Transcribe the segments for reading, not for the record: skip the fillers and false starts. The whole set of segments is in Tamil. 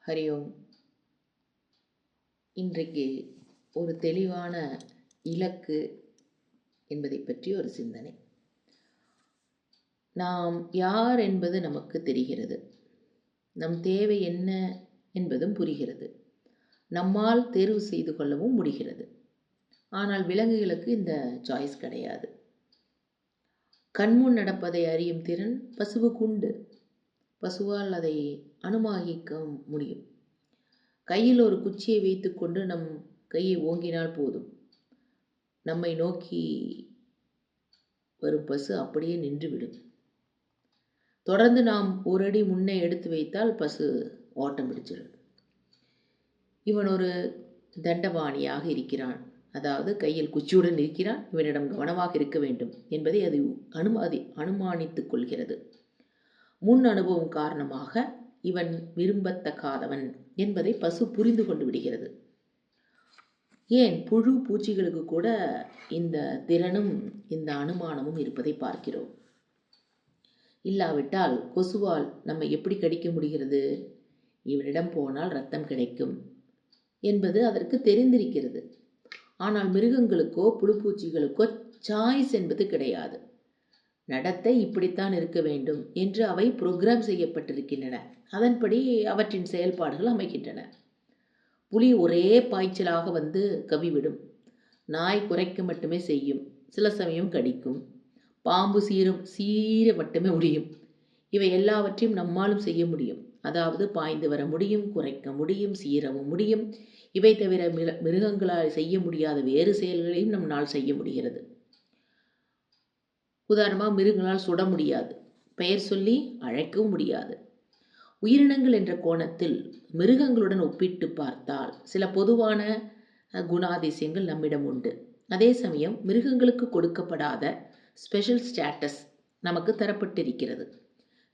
ஹரி ஓம். இன்றைக்கு ஒரு தெளிவான இலக்கு என்பதை பற்றி ஒரு சிந்தனை. நாம் யார் என்பது நமக்கு தெரிகிறது. நம் தேவை என்ன என்பதும் புரிகிறது. நம்மால் தேர்வு செய்து கொள்ளவும் முடிகிறது. ஆனால் விலங்குகளுக்கு இந்த சாய்ஸ் கிடையாது. கண்முன் நடப்பதை அறியும் திறன் பசுவுக்கு உண்டு. பசுவால் அதை அனுமானிக்க முடியும். கையில் ஒரு குச்சியை வைத்துக்கொண்டு நம் கையை ஓங்கினால் போதும், நம்மை நோக்கி வரும் பசு அப்படியே நின்றுவிடும். தொடர்ந்து நாம் ஒரு அடி முன்னே எடுத்து வைத்தால் பசு ஓட்டம் பிடிச்சிடும். இவன் ஒரு தண்டபாணியாக இருக்கிறான், அதாவது கையில் குச்சியுடன் இருக்கிறான், இவனிடம் கவனமாக இருக்க வேண்டும் என்பதை அது அனுமானித்துக் கொள்கிறது. முன் அனுபவம் காரணமாக இவன் விரும்பத்தக்காதவன் என்பதை பசு புரிந்து கொண்டு விடுகிறது. ஏன் புழு பூச்சிகளுக்கு கூட இந்த திறனும் இந்த அனுமானமும் இருப்பதை பார்க்கிறோம். இல்லாவிட்டால் கொசுவால் நம்மை எப்படி கடிக்க முடிகிறது? இவனிடம் போனால் ரத்தம் கிடைக்கும் என்பது அதற்கு தெரிந்திருக்கிறது. ஆனால் மிருகங்களுக்கோ புழுப்பூச்சிகளுக்கோ சாய்ஸ் என்பது கிடையாது. நடத்தை இப்படித்தான் இருக்க வேண்டும் என்று அவை புரோகிராம் செய்யப்பட்டிருக்கின்றன. அதன்படி அவற்றின் செயல்பாடுகள் அமைகின்றன. புலி ஒரே பாய்ச்சலாக வந்து கவிவிடும். நாய் குறைக்க மட்டுமே செய்யும், சில சமயம் கடிக்கும். பாம்பு சீர மட்டுமே முடியும். இவை எல்லாவற்றையும் நம்மாலும் செய்ய முடியும். அதாவது பாய்ந்து வர முடியும், குறைக்க முடியும், சீரவும் முடியும். இவை தவிர மிருகங்களால் செய்ய முடியாத வேறு செயல்களையும் நம்மால் செய்ய முடிகிறது. உதாரணமாக, மிருகங்களால் சுட முடியாது, பெயர் சொல்லி அழைக்கவும் முடியாது. உயிரினங்கள் என்ற கோணத்தில் மிருகங்களுடன் ஒப்பிட்டு பார்த்தால் சில பொதுவான குணாதிசயங்கள் நம்மிடம் உண்டு. அதே சமயம் மிருகங்களுக்கு கொடுக்கப்படாத ஸ்பெஷல் ஸ்டேட்டஸ் நமக்கு தரப்பட்டிருக்கிறது.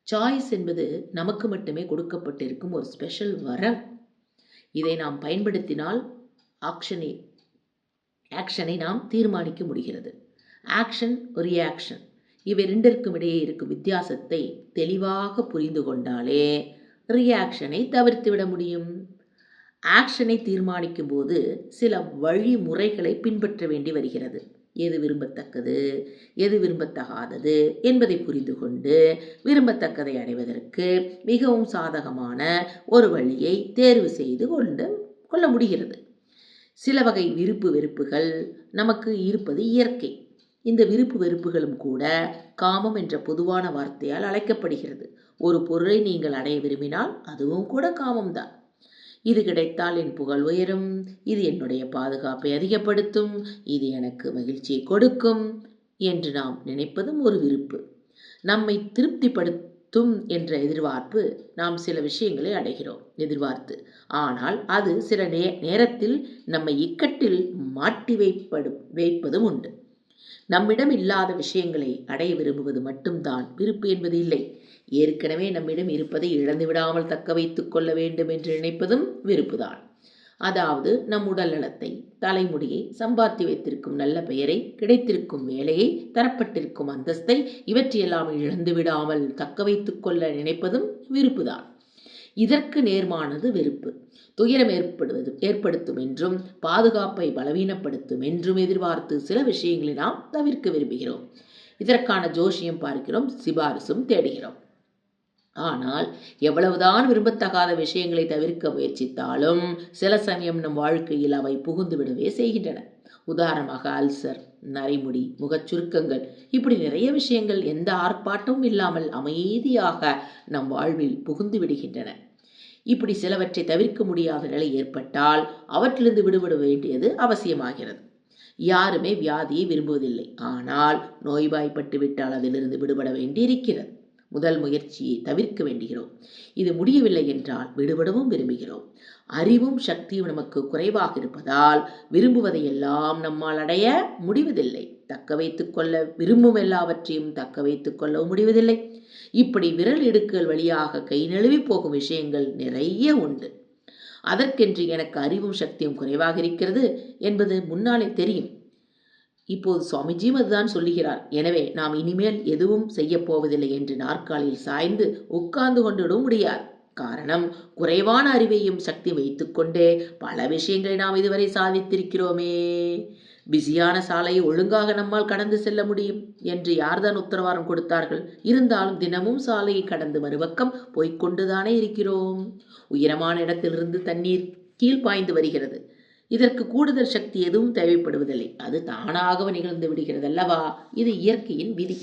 சாய்ஸ் என்பது நமக்கு மட்டுமே கொடுக்கப்பட்டிருக்கும் ஒரு ஸ்பெஷல் வரம். இதை நாம் பயன்படுத்தினால் ஆக்ஷனை நாம் தீர்மானிக்க முடிகிறது. ஆக்ஷன், ரியாக்ஷன், இவை ரெண்டிற்கும் இடையே இருக்கும் வித்தியாசத்தை தெளிவாக புரிந்து கொண்டாலே ரியாக்ஷனை தவிர்த்து விட முடியும். ஆக்ஷனை தீர்மானிக்கும் போது சில வழிமுறைகளை பின்பற்ற வேண்டி வருகிறது. எது விரும்பத்தக்கது, எது விரும்பத்தகாதது என்பதை புரிந்து கொண்டு விரும்பத்தக்கதை அடைவதற்கு மிகவும் சாதகமான ஒரு வழியை தேர்வு செய்து கொள்ள முடிகிறது. சில வகை விருப்பு வெறுப்புகள் நமக்கு இருப்பது இயற்கை. இந்த விருப்பு வெறுப்புகளும் கூட காமம் என்ற பொதுவான வார்த்தையால் அழைக்கப்படுகிறது. ஒரு பொருளை நீங்கள் அடைய விரும்பினால் அதுவும் கூட காமம்தான். இது கிடைத்தால் என் புகழ் உயரும், இது என்னுடைய பாதுகாப்பை அதிகப்படுத்தும், இது எனக்கு மகிழ்ச்சியை கொடுக்கும் என்று நாம் நினைப்பதும் ஒரு விருப்பு. நம்மை திருப்திப்படுத்தும் என்ற எதிர்பார்ப்பு. நாம் சில விஷயங்களை அடைகிறோம் எதிர்பார்த்து, ஆனால் அது சில நேரத்தில் நம்மை இக்கட்டில் மாட்டி வைப்பதும் உண்டு. நம்மிடம் இல்லாத விஷயங்களை அடைய விரும்புவது மட்டும்தான் விருப்பு என்பது இல்லை. ஏற்கனவே நம்மிடம் இருப்பதை இழந்து விடாமல் தக்க வைத்துக் கொள்ள வேண்டும் என்று நினைப்பதும் விருப்புதான். அதாவது நம் உடல் நலத்தை, தலைமுடியை, சம்பாத்தி வைத்திருக்கும் நல்ல பெயரை, கிடைத்திருக்கும் வேலையை, தரப்பட்டிருக்கும் அந்தஸ்தை, இவற்றையெல்லாம் இழந்து விடாமல் தக்க வைத்துக் கொள்ள நினைப்பதும் விருப்புதான். இதற்கு நேர்மானது வெறுப்பு. துயரம் ஏற்படுத்தும் என்றும் பாதுகாப்பை பலவீனப்படுத்தும் என்றும் எதிர்பார்த்து சில விஷயங்களை நாம் தவிர்க்க விரும்புகிறோம். இதற்கான ஜோஷியம் பார்க்கிறோம், சிபாரிசும் தேடுகிறோம். ஆனால் எவ்வளவுதான் விரும்பத்தகாத விஷயங்களை தவிர்க்க முயற்சித்தாலும் சில சமயம் நம் வாழ்க்கையில் அவை புகுந்து விடவே செய்கின்றன. உதாரணமாக அல்சர், நரைமுடி, முகச்சுருக்கங்கள், இப்படி நிறைய விஷயங்கள் எந்த ஆர்ப்பாட்டமும் இல்லாமல் அமைதியாக நம் வாழ்வில் புகுந்து விடுகின்றன. இப்படி சிலவற்றை தவிர்க்க முடியாத நிலை ஏற்பட்டால் அவற்றிலிருந்து விடுபட வேண்டியது அவசியமாகிறது. யாருமே வியாதியை விரும்புவதில்லை, ஆனால் நோய்வாய்ப்பட்டு விட்டால் அதிலிருந்து விடுபட வேண்டியிருக்கிறது. முதல் முயற்சியை தவிர்க்க வேண்டுகிறோம். இது முடியவில்லை என்றால் விடுபடவும் விரும்புகிறோம். அறிவும் சக்தியும் நமக்கு குறைவாக இருப்பதால் விரும்புவதை எல்லாம் நம்மால் அடைய முடிவதில்லை. தக்க வைத்துக் கொள்ள விரும்பும் எல்லாவற்றையும் தக்க வைத்துக் கொள்ளவும் முடிவதில்லை. இப்படி விரல் இடுக்குகள் வழியாக கை நழுவி போகும் விஷயங்கள் நிறைய உண்டு. அதற்கென்று எனக்கு அறிவும் சக்தியும் குறைவாக இருக்கிறது என்பது முன்னாலே தெரியும். இப்போது சுவாமிஜியும் அதுதான் சொல்லுகிறார். எனவே நாம் இனிமேல் எதுவும் செய்ய போவதில்லை என்று நாற்காலியில் சாய்ந்து உட்கார்ந்து கொண்டுவிட முடியாது. காரணம், குறைவான அறிவையும் சக்தி வைத்துக்கொண்டே பல விஷயங்களை நாம் இதுவரை சாதித்திருக்கிறோமே. பிஸியான சாலையை ஒழுங்காக நம்மால் கடந்து செல்ல முடியும் என்று யார்தான் உத்தரவாதம் கொடுத்தார்கள்? இருந்தாலும் தினமும் சாலையை கடந்து மறுபக்கம் போய்கொண்டுதானே இருக்கிறோம். உயரமான இடத்திலிருந்து தண்ணீர் கீழ் பாய்ந்து வருகிறது. இதற்கு கூடுதல் சக்தி எதுவும் தேவைப்படுவதில்லை. அது தானாக நிகழ்ந்து விடுகிறது அல்லவா? இது இயற்கையின் விதி.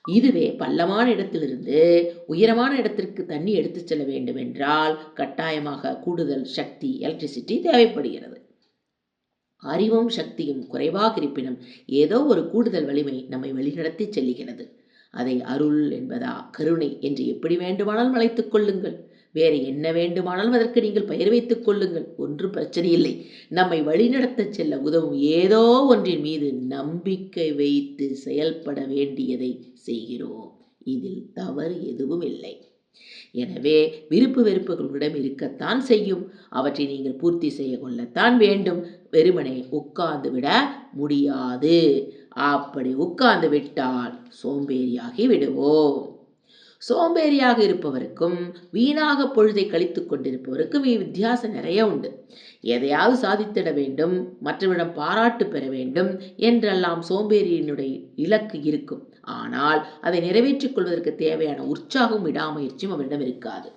இதுவே பள்ளமான இடத்திலிருந்து உயரமான இடத்திற்கு தண்ணி எடுத்துச் செல்ல வேண்டும் என்றால் கட்டாயமாக கூடுதல் சக்தி, எலக்ட்ரிசிட்டி தேவைப்படுகிறது. அறிவும் சக்தியும் குறைவாக இருப்பினும் ஏதோ ஒரு கூடுதல் வலிமை நம்மை வழிநடத்தி செல்லுகிறது. அதை அருள் என்பதா, கருணை என்று எப்படி வேண்டுமானாலும் அழைத்துக் கொள்ளுங்கள். வேறு என்ன வேண்டுமானாலும் அதற்கு நீங்கள் பெயர் வைத்துக் கொள்ளுங்கள். ஒன்றும் பிரச்சனை இல்லை. நம்மை வழிநடத்த செல்ல உதவும் ஏதோ ஒன்றின் மீது நம்பிக்கை வைத்து செயல்பட வேண்டியதை செய்கிறோம். இதில் தவறு எதுவும் இல்லை. எனவே விருப்பு வெறுப்புகளிடம் இருக்கத்தான் செய்யும். அவற்றை நீங்கள் பூர்த்தி செய்ய கொள்ளத்தான் வேண்டும். வெறுமனே உட்கார்ந்து விட முடியாது. அப்படி உட்கார்ந்து விட்டால் சோம்பேறியாகி விடுவோம். சோம்பேறியாக இருப்பவருக்கும் வீணாக பொழுதை கழித்து கொண்டிருப்பவருக்கும் வித்தியாசம் நிறைய உண்டு. எதையாவது சாதித்திட வேண்டும், மற்றவரிடம் பாராட்டு பெற வேண்டும் என்றெல்லாம் சோம்பேறியினுடைய இலக்கு இருக்கும். ஆனால் அதை நிறைவேற்றிக் கொள்வதற்கு தேவையான உற்சாகம், விடாமுயற்சியும் அவரிடம் இருக்காது.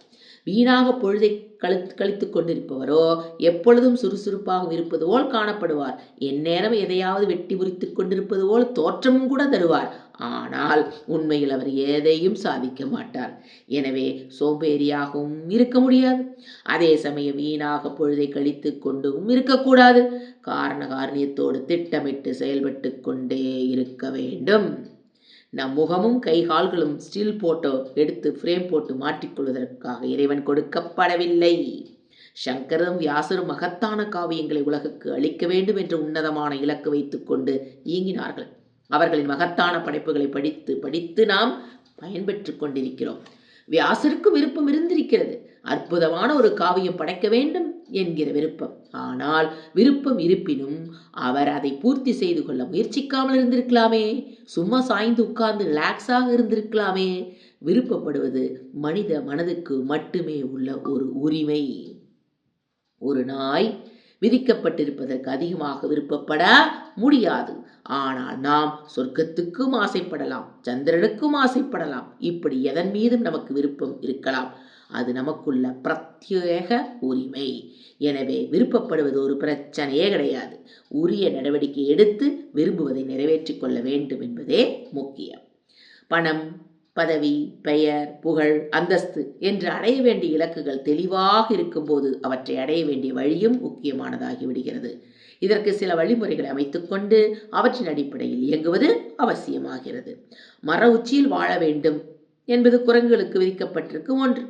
வீணாக பொழுதை கழித்துக் கொண்டிருப்பவரோ எப்பொழுதும் சுறுசுறுப்பாக இருப்பது போல் காணப்படுவார். எந்நேரம் எதையாவது வெட்டி முறித்துக் கொண்டிருப்பது போல் தோற்றமும் கூட தருவார். ஆனால் உண்மையில் அவர் எதையும் சாதிக்க மாட்டார். எனவே சோம்பேறியாகவும் இருக்க முடியாது. அதே சமயம் வீணாக பொழுதை கழித்து கொண்டும் இருக்கக்கூடாது. காரண காரணியத்தோடு திட்டமிட்டு செயல்பட்டு கொண்டே இருக்க வேண்டும். நம் முகமும் கை கால்களும் ஸ்டில் போட்டோ எடுத்து ஃப்ரேம் போட்டு மாற்றிக்கொள்வதற்காக இறைவன் கொடுக்கப்படவில்லை. சங்கரும் வியாசரும் மகத்தான காவியங்களை உலகுக்கு அளிக்க வேண்டும் என்ற உன்னதமான இலக்கு வைத்துக்கொண்டு இயங்கினார்கள். அவர்களின் மகத்தான படைப்புகளை படித்து படித்து நாம் பயன்பெற்று கொண்டிருக்கிறோம். வியாசருக்கு விருப்பம் இருந்திருக்கிறது, அற்புதமான ஒரு காவியம் படைக்க வேண்டும் என்கிற விருப்பம். ஆனால் விருப்பம் இருப்பினும் அவர் அதை பூர்த்தி செய்து கொள்ள முயற்சிக்காமல் இருந்திருக்கலாமே. சும்மா சாய்ந்து உட்கார்ந்து ரிலாக்ஸாக இருந்திருக்கலாமே. விருப்பப்படுவது மனித மனதுக்கு மட்டுமே உள்ள ஒரு உரிமை. ஒரு நாய் விதிக்கப்பட்டிருப்பதற்கு அதிகமாக விருப்பப்பட முடியாது. ஆனால் நாம் சொர்க்கத்துக்கும் ஆசைப்படலாம், சந்திரனுக்கும் ஆசைப்படலாம். இப்படி எதன் மீதும் நமக்கு விருப்பம் இருக்கலாம். அது நமக்குள்ள பிரத்யேக உரிமை. எனவே விருப்பப்படுவது ஒரு பிரச்சனையே கிடையாது. உரிய நடவடிக்கை எடுத்து விரும்புவதை நிறைவேற்றிக் கொள்ள வேண்டும் என்பதே முக்கியம். பணம், பதவி, பெயர், புகழ், அந்தஸ்து என்று அடைய வேண்டிய இலக்குகள் தெளிவாக இருக்கும்போது அவற்றை அடைய வேண்டிய வழியும் முக்கியமானதாகி விடுகிறது. இதற்கு சில வழிமுறைகளை அமைத்துக்கொண்டு அவற்றின் அடிப்படையில் இயங்குவது அவசியமாகிறது. மர உச்சியில் வாழ வேண்டும் என்பது குரங்குகளுக்கு விதிக்கப்பட்டிருக்கும் ஒன்று.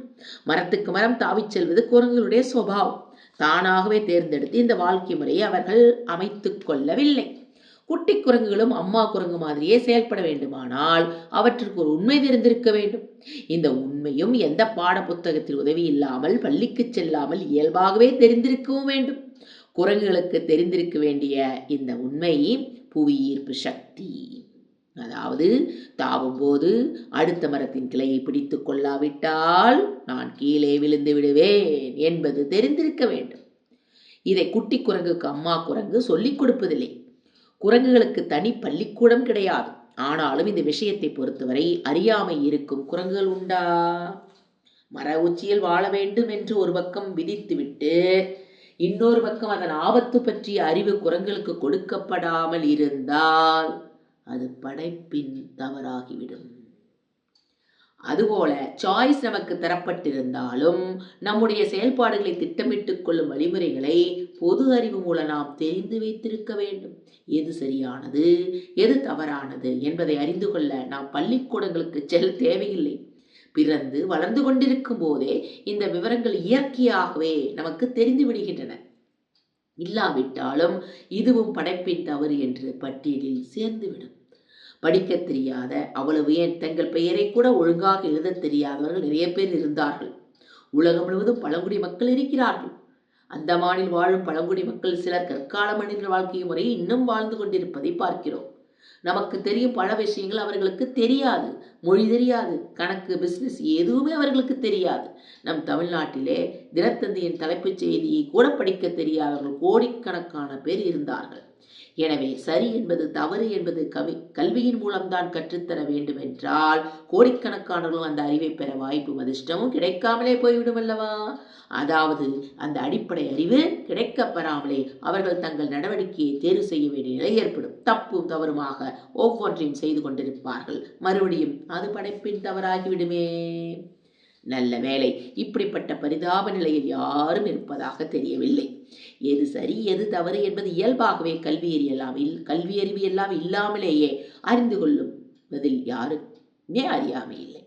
மரத்துக்கு மரம் தாவிச் செல்வது குரங்குகளுடைய சுபாவம். தானாகவே தேர்ந்தெடுத்து இந்த வாழ்க்கை முறையை அவர்கள் அமைத்துக் கொள்ளவில்லை. குட்டி குரங்குகளும் அம்மா குரங்கு மாதிரியே செயல்பட வேண்டுமானால் அவற்றிற்கு ஒரு உண்மை தெரிந்திருக்க வேண்டும். இந்த உண்மையும் எந்த பாட புத்தகத்தில் உதவி இல்லாமல் பள்ளிக்கு செல்லாமல் இயல்பாகவே தெரிந்திருக்கவும் வேண்டும். குரங்குகளுக்கு தெரிந்திருக்க வேண்டிய இந்த உண்மை புவியீர்ப்பு சக்தி. அதாவது தாவும் போது அடுத்த மரத்தின் கிளையை பிடித்து கொள்ளாவிட்டால் நான் கீழே விழுந்து விடுவேன் என்பது தெரிந்திருக்க வேண்டும். இதை குட்டி குரங்குக்கு அம்மா குரங்கு சொல்லிக் கொடுப்பதில்லை. குரங்குகளுக்கு தனி பள்ளிக்கூடம் கிடையாது. ஆனாலும் இந்த விஷயத்தை பொறுத்தவரை அறியாமை இருக்கும் குரங்குகள் உண்டா? மர உச்சியில் வாழ வேண்டும் என்று ஒரு பக்கம் விதித்துவிட்டு இன்னொரு பக்கம் அதன் ஆபத்து பற்றிய அறிவு குரங்குகளுக்கு கொடுக்கப்படாமல் இருந்தால் அது படைப்பின் தவறாகிவிடும். அதுபோல சாய்ஸ் நமக்கு தரப்பட்டிருந்தாலும் நம்முடைய செயல்பாடுகளை திட்டமிட்டுக் கொள்ளும் வழிமுறைகளை பொது அறிவு மூலம் நாம் தெரிந்து வைத்திருக்க வேண்டும். எது சரியானது, எது தவறானது என்பதை அறிந்து கொள்ள நாம் பள்ளிக்கூடங்களுக்கு செல்ல தேவையில்லை. பிறந்து வளர்ந்து கொண்டிருக்கும் போதே இந்த விவரங்கள் இயற்கையாகவே நமக்கு தெரிந்து விடுகின்றன. இல்லாவிட்டாலும் இதுவும் படைப்பின் தவறு என்று பட்டியலில் சேர்ந்துவிடும். படிக்க தெரியாத, அவ்வளவு ஏன் தங்கள் பெயரை கூட ஒழுங்காக எழுத தெரியாதவர்கள் நிறைய பேர் இருந்தார்கள். உலகம் முழுவதும் பழங்குடி மக்கள் இருக்கிறார்கள். அந்தமானில் வாழும் பழங்குடி மக்கள் சிலர் கற்கால மனித வாழ்க்கை முறையை இன்னும் வாழ்ந்து கொண்டிருப்பதை பார்க்கிறோம். நமக்கு தெரியும் பல விஷயங்கள் அவர்களுக்கு தெரியாது. மொழி தெரியாது, கணக்கு, பிசினஸ் எதுவுமே அவர்களுக்கு தெரியாது. நம் தமிழ்நாட்டிலே தினத்தந்தியின் தலைப்புச் செய்தியை கூட படிக்க தெரியாதவர்கள் கோடிக்கணக்கான பேர் இருந்தார்கள். எனவே சரி என்பது தவறு என்பது கல்வியின் மூலம்தான் கற்றுத்தர வேண்டும் என்றால் கோடிக்கணக்கானவர்களும் அந்த அறிவை பெற வாய்ப்பும் அதிர்ஷ்டமும் கிடைக்காமலே போய்விடும் அல்லவா? அதாவது அந்த அடிப்படை அறிவு கிடைக்கப்பெறாமலே அவர்கள் தங்கள் நடவடிக்கையை தேர்வு செய்ய வேண்டிய நிலை ஏற்படும். தப்பும் தவறுமாக ஒவ்வொன்றையும் செய்து கொண்டிருப்பார்கள். மறுபடியும் அது படைப்பின் தவறாகிவிடுமே. நல்ல வேளை, இப்படிப்பட்ட பரிதாப நிலையில் யாரும் இருப்பதாக தெரியவில்லை. எது சரி எது தவறு என்பது இயல்பாகவே கல்வியறிவு எல்லாம் இல்லாமலேயே அறிந்து கொள்ளுவதில் யாருமே அறியாமை இல்லை.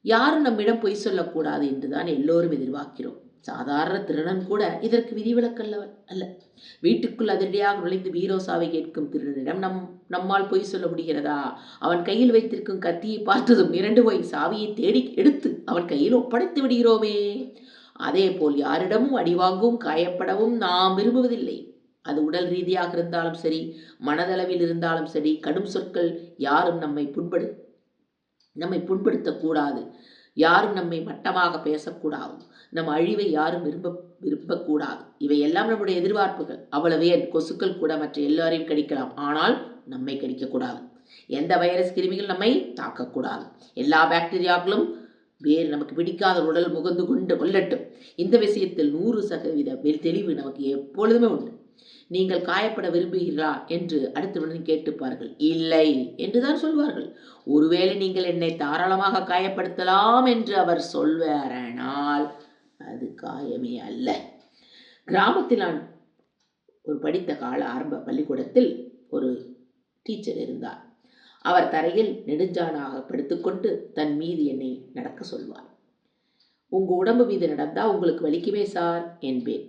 யாரும் நம்மிடம் பொய் சொல்லக்கூடாது என்றுதான் எல்லோரும் எதிர்பார்க்கிறோம். சாதாரண திருடன் கூட இதற்கு விதிவிலக்கல்லவன் அல்ல. வீட்டுக்குள் அதிரடியாக நுழைந்து பீரோசாவை கேட்கும் திருடனிடம் நம்மால் பொய் சொல்ல முடிகிறதா? அவன் கையில் வைத்திருக்கும் கத்தியை பார்த்ததும் 2 போய் சாவியை தேடி எடுத்து அவன் கையில் ஒப்படைத்து விடுகிறோமே. அதே போல் யாரிடமும் அடிவாங்கவும் காயப்படவும் நாம் விரும்புவதில்லை. அது உடல் ரீதியாக இருந்தாலும் சரி, மனதளவில் இருந்தாலும் சரி, கடும் சொற்கள் யாரும் நம்மை புண்படுத்தக்கூடாது. யாரும் நம்மை மட்டமாக பேசக்கூடாது. நம் அழிவை யாரும் விரும்பக்கூடாது. இவையெல்லாம் நம்முடைய எதிர்பார்ப்புகள். அவ்வளவே. கொசுக்கள் கூட மற்ற எல்லாரையும் கடிக்கலாம், ஆனால் நம்மை கடிக்கக்கூடாது. எந்த வைரஸ் கிருமிகள் நம்மை தாக்கக்கூடாது. எல்லா பாக்டீரியாக்களும் வேறு நமக்கு பிடிக்காத உடல் முகந்து கொண்டு கொள்ளட்டும். இந்த விஷயத்தில் 100% தெளிவு நமக்கு எப்பொழுதுமே உண்டு. நீங்கள் காயப்பட விரும்புகிறீர்களா என்று அடுத்தவுடன் கேட்டுப்பார்கள். இல்லை என்றுதான் சொல்வார்கள். ஒருவேளை நீங்கள் என்னை தாராளமாக காயப்படுத்தலாம் என்று அவர் சொல்வாரானால் அது காயமே அல்ல. கிராமத்தில் நான் ஒரு படித்த கால ஆரம்ப பள்ளிக்கூடத்தில் ஒரு டீச்சர் இருந்தார். அவர் தரையில் நெடுஞ்சானாக படுத்துக்கொண்டு தன் மீது என்னை நடக்க சொல்வார். உங்க உடம்பு மீது நடந்தா உங்களுக்கு வலிக்குமே சார் என்பேன்.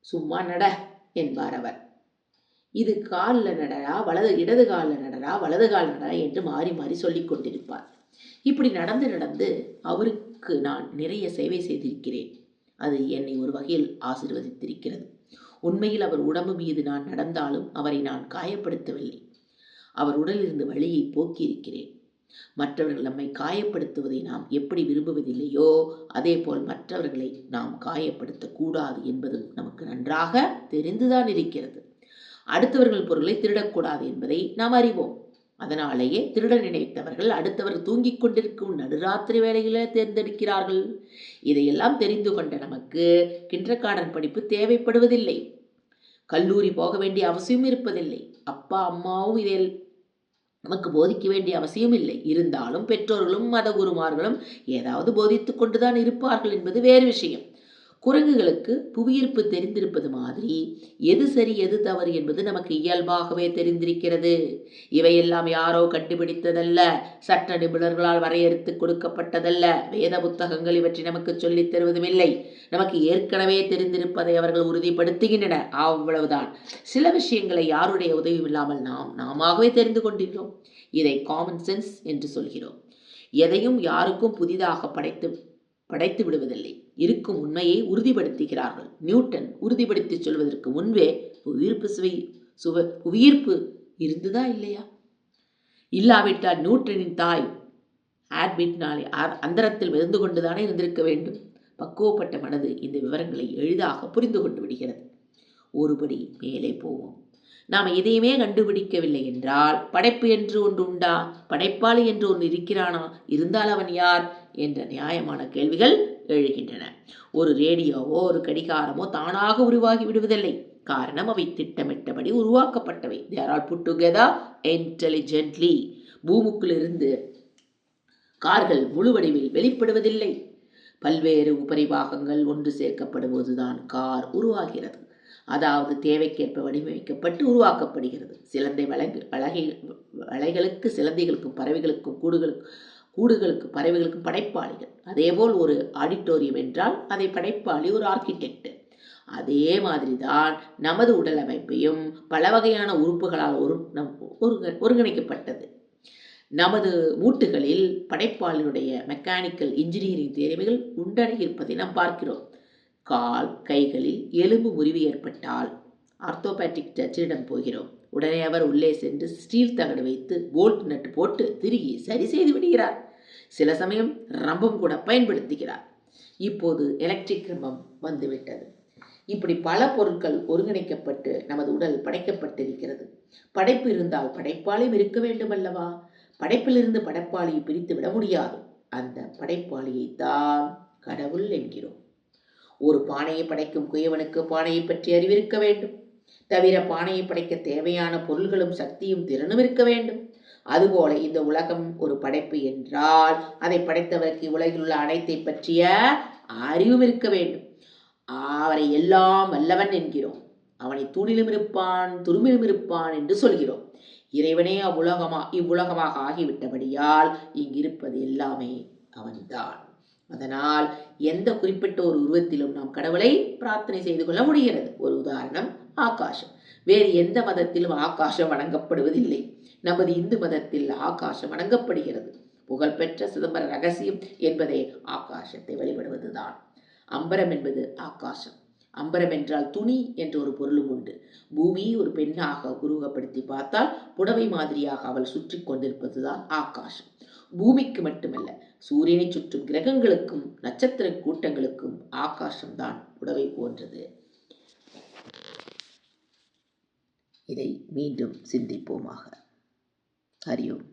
சும்மா நட என்பார் அவர். இது காலில் நடரா, இடது காலில் நடரா, வலது கால் நடரா என்று மாறி மாறி சொல்லிக் கொண்டிருப்பார். இப்படி நடந்து நடந்து அவருக்கு நான் நிறைய சேவை செய்திருக்கிறேன். அது என்னை ஒரு வகையில் ஆசீர்வதித்திருக்கிறது. உண்மையில் அவர் உடம்பு மீது நான் நடந்தாலும் அவரை நான் காயப்படுத்தவில்லை. அவர் உடலிலிருந்து வலியை போக்கியிருக்கிறேன். மற்றவர்கள் நம்மை காயப்படுத்துவதை நாம் எப்படி விரும்புவதில்லையோ அதே போல் மற்றவர்களை நாம் காயப்படுத்தக்கூடாது என்பதும் நமக்கு நன்றாக தெரிந்துதான் இருக்கிறது. அடுத்தவர்கள் பொருளை திருடக்கூடாது என்பதை நாம் அறிவோம். அதனாலேயே திருட நினைத்தவர்கள் அடுத்தவர் தூங்கிக் கொண்டிருக்கும் நடுராத்திரி வேளையிலே தேர்ந்தெடுக்கிறார்கள். இதையெல்லாம் தெரிந்து கொண்ட நமக்கு கிண்டர்கார்டன் படிப்பு தேவைப்படுவதில்லை. கல்லூரி போக வேண்டிய அவசியம் இருப்பதில்லை. அப்பா அம்மாவும் இதில் நமக்கு போதிக்க வேண்டிய அவசியம் இல்லை. இருந்தாலும் பெற்றோர்களும் மத குருமார்களும் ஏதாவது போதித்துக் கொண்டுதான் இருப்பார்கள் என்பது வேறு விஷயம். குரங்குகளுக்கு புவியீர்ப்பு தெரிந்திருப்பது மாதிரி எது சரி எது தவறு என்பது நமக்கு இயல்பாகவே தெரிந்திருக்கிறது. இவையெல்லாம் யாரோ கண்டுபிடித்ததல்ல, சட்ட நிபுணர்களால் வரையறுத்து கொடுக்கப்பட்டதல்ல. வேத புத்தகங்கள் இவற்றை நமக்கு சொல்லித் தருவதுமில்லை. நமக்கு ஏற்கனவே தெரிந்திருப்பதை அவர்கள் உறுதிப்படுத்துகின்றன, அவ்வளவுதான். சில விஷயங்களை யாருடைய உதவியும் இல்லாமல் நாமாகவே தெரிந்து கொண்டிருக்கிறோம். இதை காமன் சென்ஸ் என்று சொல்கிறோம். எதையும் யாருக்கும் புதிதாக படைத்து விடுவதில்லை. இருக்கும் உண்மையை உறுதிப்படுத்துகிறார்கள். நியூட்டன் உறுதிப்படுத்தி சொல்வதற்கு முன்பே புவியீர்ப்பு இருந்துதா இல்லையா? இல்லாவிட்டால் நியூட்டனின் தாய் ஆட்பிட்னாலே அந்தரத்தில் மிதந்து கொண்டுதானே இருந்திருக்க வேண்டும். பக்குவப்பட்ட மனது இந்த விவரங்களை எளிதாக புரிந்து கொண்டு விடுகிறது. ஒருபடி மேலே போவோம். நாம் எதையுமே கண்டுபிடிக்கவில்லை என்றால் படைப்பு என்று ஒன்று உண்டா? படைப்பாளி என்று ஒன்று இருக்கிறானா? இருந்தால் அவன் யார் என்ற நியாயமான கேள்விகள் எழுகின்றன. ஒரு ரேடியோவோ ஒரு கடிகாரமோ தானாக உருவாகி விடுவதில்லை. காரணம், அவை திட்டமிட்டபடி உருவாக்கப்பட்டவை. They are all put together intelligently. பூமிக்குள்ளிருந்து கார்கள் முழு வடிவில் வெளிப்படுவதில்லை. பல்வேறு உபரிபாகங்கள் ஒன்று சேர்க்கப்படும் போதுதான் கார் உருவாகிறது. அதாவது தேவைக்கேற்ப வடிவமைக்கப்பட்டு உருவாக்கப்படுகிறது. சிலந்தை வலைகளுக்கு சிலந்தைகளுக்கும் பறவைகளுக்கும் கூடுகளுக்கு பறவைகளுக்கும் படைப்பாளிகள். அதேபோல் ஒரு ஆடிட்டோரியம் என்றால் அதை படைப்பாளி ஒரு ஆர்கிடெக்ட். அதே மாதிரிதான் நமது உடல் அமைப்பையும் பல வகையான உறுப்புகளால் ஒருங்கிணைக்கப்பட்டது. நமது மூட்டுகளில் படைப்பாளினுடைய மெக்கானிக்கல் இன்ஜினியரிங் தேவைகள் உண்டடங்கியிருப்பதை நாம் பார்க்கிறோம். கால் கைகளில் எலும்பு முறிவு ஏற்பட்டால் ஆர்த்தோபேட்டிக் சர்ஜரிடம் போகிறோம். உடனே அவர் உள்ளே சென்று ஸ்டீல் தகடு வைத்து போல்ட் நட்டு போட்டு திருகி சரி செய்து விடுகிறார். சில சமயம் ரம்பம் கூட பயன்படுத்துகிறார். இப்போது எலக்ட்ரிக் ரம்பம் வந்துவிட்டது. இப்படி பல பொருட்கள் ஒருங்கிணைக்கப்பட்டு நமது உடல் படைக்கப்பட்டிருக்கிறது. படைப்பு இருந்தால் படைப்பாளியும் இருக்க வேண்டும் அல்லவா? படைப்பிலிருந்து படைப்பாளியை பிரித்து விட முடியாது. அந்த படைப்பாளியை தான் கடவுள் என்கிறோம். ஒரு பானையை படைக்கும் குயவனுக்கு பானையை பற்றி அறிவிருக்க வேண்டும். தவிர பானையை படைக்க தேவையான பொருள்களும் சக்தியும் திறனும் இருக்க வேண்டும். அதுபோல இந்த உலகம் ஒரு படைப்பு என்றால் அதை படைத்தவருக்கு உலகில் உள்ள அனைத்தை பற்றிய அறிவும் இருக்க வேண்டும். அவரை எல்லாம் வல்லவன் என்கிறோம். அவனை தூணிலும் இருப்பான் துரும்பிலும் இருப்பான் என்று சொல்கிறோம். இறைவனே இவ்வுலகமாக ஆகிவிட்டபடியால் இங்கிருப்பது எல்லாமே அவன்தான். அதனால் எந்த குறிப்பிட்ட ஒரு உருவத்திலும் நாம் கடவுளை பிரார்த்தனை செய்து கொள்ள முடிகிறது. ஒரு உதாரணம் ஆகாசம். வேறு எந்த மதத்திலும் ஆகாசம் வணங்கப்படுவதில்லை. நமது இந்து மதத்தில் ஆகாசம் வணங்கப்படுகிறது. புகழ்பெற்ற சிதம்பர ரகசியம் என்பதே ஆகாசத்தை வழிபடுவதுதான். அம்பரம் என்பது ஆகாசம். அம்பரம் என்றால் துணி என்ற ஒரு பொருளும் உண்டு. பூமியை ஒரு பெண்ணாக உருவப்படுத்தி பார்த்தால் புடவை மாதிரியாக அவள் சுற்றி கொண்டிருப்பதுதான் ஆகாசம். பூமிக்கு மட்டுமல்ல, சூரியனை சுற்றும் கிரகங்களுக்கும் நட்சத்திர கூட்டங்களுக்கும் ஆகாசம்தான் புடவை போன்றது. இதை மீண்டும் சிந்திப்போமாக. ஹரி ஓம்.